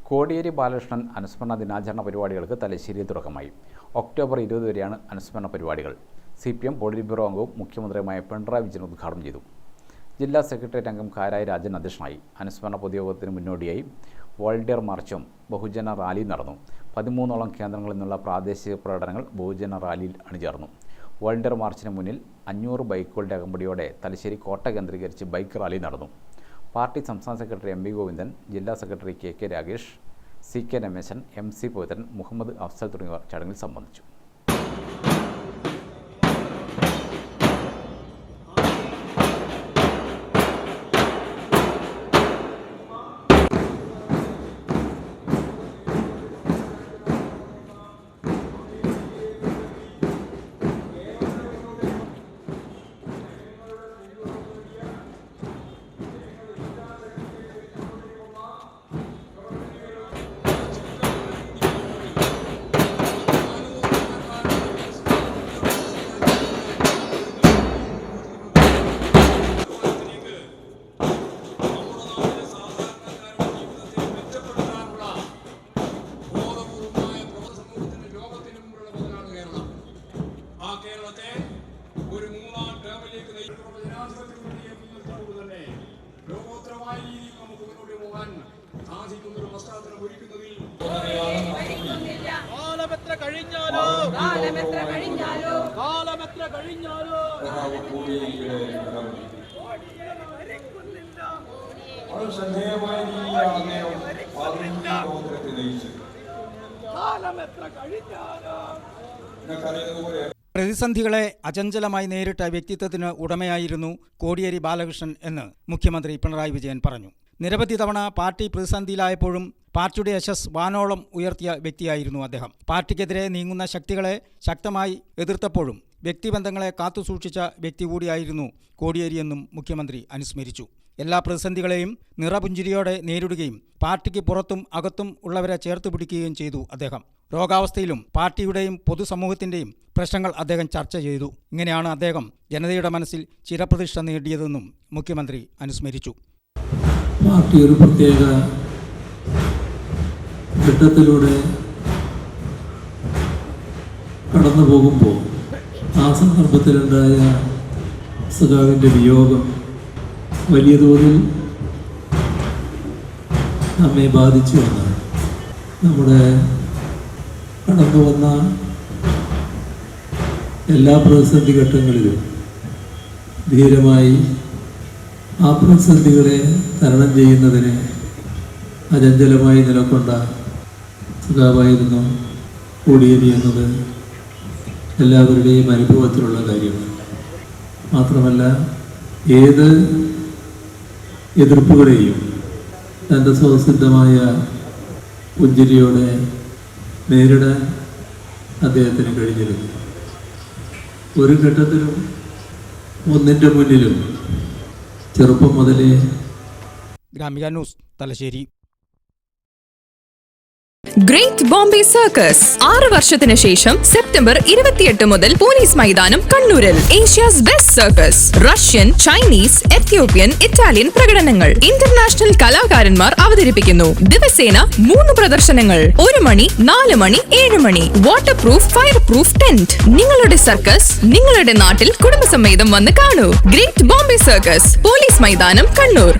കോടിയേരി ബാലകൃഷ്ണൻ അനുസ്മരണ ദിനാചരണ പരിപാടികൾക്ക് തലശ്ശേരിയിൽ തുടക്കമായി. ഒക്ടോബർ 20 വരെയാണ് അനുസ്മരണ പരിപാടികൾ. CPM പോളിറ്റ് ബ്യൂറോ അംഗവും മുഖ്യമന്ത്രിയുമായ പിണറായി വിജയൻ ഉദ്ഘാടനം ചെയ്തു. ജില്ലാ സെക്രട്ടേറിയറ്റ് അംഗം കാരായി രാജൻ അധ്യക്ഷനായി. അനുസ്മരണ പൊതുയോഗത്തിന് മുന്നോടിയായി വോളണ്ടിയർ മാർച്ചും ബഹുജന റാലിയും നടന്നു. 13ഓളം കേന്ദ്രങ്ങളിൽ നിന്നുള്ള പ്രാദേശിക പ്രകടനങ്ങൾ ബഹുജന റാലിയിൽ അണിചേർന്നു. വോളണ്ടിയർ മാർച്ചിന് മുന്നിൽ 500 ബൈക്കുകളുടെ അകമ്പടിയോടെ തലശ്ശേരി കോട്ട കേന്ദ്രീകരിച്ച് ബൈക്ക് റാലി നടന്നു. പാർട്ടി സംസ്ഥാന സെക്രട്ടറി MV ഗോവിന്ദൻ, ജില്ലാ secretary KK Ragesh, CK Rameshan, MC Pavithran, Muhammad Afsal തുടങ്ങിയവർ ചടങ്ങിൽ സംബന്ധിച്ചു. പ്രതിസന്ധികളെ അചഞ്ചലമായി നേരിട്ട വ്യക്തിത്വത്തിന് ഉടമയായിരുന്നു കോടിയേരി ബാലകൃഷ്ണൻ എന്ന് മുഖ്യമന്ത്രി പിണറായി വിജയൻ പറഞ്ഞു. നിരവധി തവണ പാർട്ടി പ്രതിസന്ധിയിലായപ്പോഴും പാർട്ടിയുടെ യശസ് വാനോളം ഉയർത്തിയ വ്യക്തിയായിരുന്നു അദ്ദേഹം. പാർട്ടിക്കെതിരെ നീങ്ങുന്ന ശക്തികളെ ശക്തമായി എതിർത്തപ്പോഴും വ്യക്തിബന്ധങ്ങളെ കാത്തുസൂക്ഷിച്ച വ്യക്തി കൂടിയായിരുന്നു കോടിയേരിയെന്നും മുഖ്യമന്ത്രി അനുസ്മരിച്ചു. എല്ലാ പ്രതിസന്ധികളെയും നിറപുഞ്ചിരിയോടെ നേരിടുകയും പാർട്ടിക്ക് പുറത്തും അകത്തും ഉള്ളവരെ ചേർത്ത് പിടിക്കുകയും ചെയ്തു അദ്ദേഹം. രോഗാവസ്ഥയിലും പാർട്ടിയുടെയും പൊതുസമൂഹത്തിൻ്റെയും പ്രശ്നങ്ങൾ അദ്ദേഹം ചർച്ച ചെയ്തു. ഇങ്ങനെയാണ് അദ്ദേഹം ജനതയുടെ മനസ്സിൽ ചിരപ്രതിഷ്ഠ നേടിയതെന്നും മുഖ്യമന്ത്രി അനുസ്മരിച്ചു. പാർട്ടി ഒരു പ്രത്യേക ഘട്ടത്തിലൂടെ കടന്നു പോകുമ്പോൾ ആ സന്ദർഭത്തിലുണ്ടായ സഖാവിൻ്റെ വിയോഗം വലിയ തോതിൽ നമ്മെ ബാധിച്ചു എന്നാണ്. നമ്മുടെ കടന്നു വന്ന എല്ലാ പ്രതിസന്ധി ഘട്ടങ്ങളിലും ധീരമായി ആ പ്രതിസന്ധികളെ തരണം ചെയ്യുന്നതിന് അചഞ്ചലമായി നിലകൊണ്ട സഖാവായിരുന്നു കോടിയേരി എന്നത് എല്ലാവരുടെയും അനുഭവത്തിലുള്ള കാര്യമാണ്. മാത്രമല്ല, ഏത് എതിർപ്പുകളെയും തൻ്റെ സ്വതസിദ്ധമായ പുഞ്ചിരിയോടെ നേരിടാൻ അദ്ദേഹത്തിന് കഴിഞ്ഞിരുന്നു. ഒരു ഘട്ടത്തിലും ഒന്നിൻ്റെ മുന്നിലും ചെറുപ്പം മുതലേ. Gramika news, Thalassery. Great Bombay circus 6 വർഷത്തിന് ശേഷം സെപ്റ്റംബർ 28 മുതൽ പോലീസ് മൈതാനം കണ്ണൂരിൽ. Asia's best circus. Russian, Chinese, Ethiopian, Italian പ്രകടനങ്ങൾ. ഇന്റർനാഷണൽ കലാകാരന്മാർ അവതരിപ്പിക്കുന്നു. ദിവസേന 3 പ്രദർശനങ്ങൾ. 1 മണി, 4 മണി, 7 മണി. Water proof, fire proof tent. നിങ്ങളുടെ സർക്കസ് നിങ്ങളുടെ നാട്ടിൽ കുടുംബസമേതം വന്ന് കാണൂ. ഗ്രേറ്റ് ബോംബെ സർക്കസ്, പോലീസ് മൈതാനം, കണ്ണൂർ.